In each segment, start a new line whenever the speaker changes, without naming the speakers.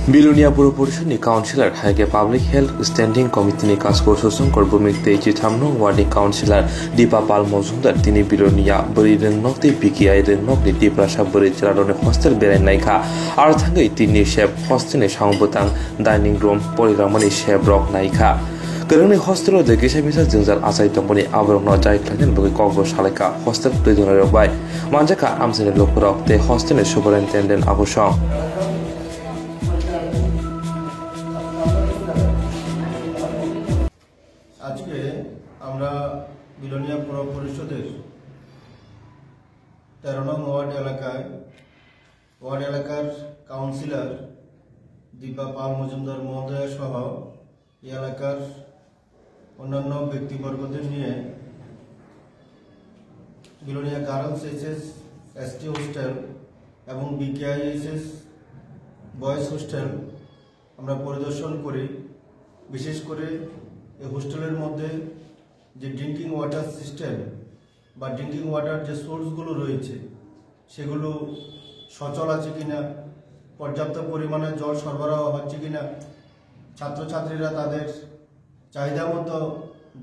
बिलोनिया पुर परिषदनि counsellor हाइगे public health standing कमिटिनि काजखौ संकर बुमिक थामनो वार्डनि counsellor Deepa पाल मजुमदार दिनै बिलोनिया बोरै रोंनक दै बिकिआइ रोंनक नि दिप्रासा बोरै चेरादनि हस्टेल बेरायनायखा आरो थांगै तिननि शेफ हस्टेलनि सावबोतां डाइनिं रूम परिरामनि शेफ रक नायखा गोरोंनि हस्टेलाव जे गेसा मिसा जोंजार आसाय दंबनि आबरंनो जाय क्लाइनेन बगै कगबो सालायका हस्टेल दैदुनाय रबाय मानजाका आमसेनि लोकफोराव ते हस्टेलनि सुपारिनटेन्डेन्ट आबुसं
আজকে আমরা বিলোনিয়া পুর পরিষদের 13 নং ওয়ার্ড এলাকার কাউন্সিলর দীপা পাল মজুমদার মহোদয় সহ এই এলাকার অন্যান্য ব্যক্তিবর্গদের নিয়ে Belonia girls HS ST hostel এবং বিকেআইএসএস বয়েজ হোস্টেল আমরা পরিদর্শন করি। বিশেষ করে এই হোস্টেলের মধ্যে যে ড্রিঙ্কিং ওয়াটার সিস্টেম বা ড্রিঙ্কিং ওয়াটার যে সোর্সগুলো রয়েছে সেগুলো সচল আছে কিনা, পর্যাপ্ত পরিমাণে জল সরবরাহ হচ্ছে কিনা, ছাত্রছাত্রীরা তাদের চাহিদা মতো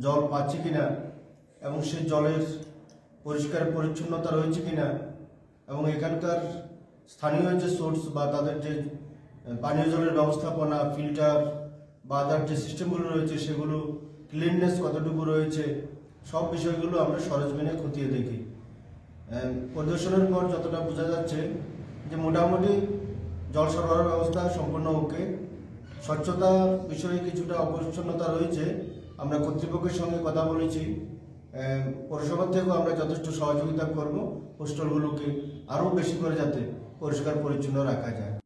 জল পাচ্ছে কিনা এবং সেই জলের পরিষ্কার পরিচ্ছন্নতা রয়েছে কিনা এবং এখানকার স্থানীয় যে সোর্স বা তাদের যে পানীয় জলের ব্যবস্থাপনা, ফিল্টার বা আদার যে সিস্টেমগুলো রয়েছে সেগুলো ক্লিননেস কতটুকু রয়েছে, সব বিষয়গুলো আমরা সরেজমিনে খতিয়ে দেখি। পরিদর্শনের পর যতটা বোঝা যাচ্ছে যে মোটামুটি জল সরবরাহ ব্যবস্থা সম্পূর্ণ ওকে। স্বচ্ছতা বিষয়ে কিছুটা অপরিচ্ছন্নতা রয়েছে, আমরা কর্তৃপক্ষের সঙ্গে কথা বলেছি। পৌরসভা থেকেও আমরা যথেষ্ট সহযোগিতা করব হোস্টেলগুলোকে আরও বেশি করে যাতে পরিষ্কার পরিচ্ছন্ন রাখা যায়।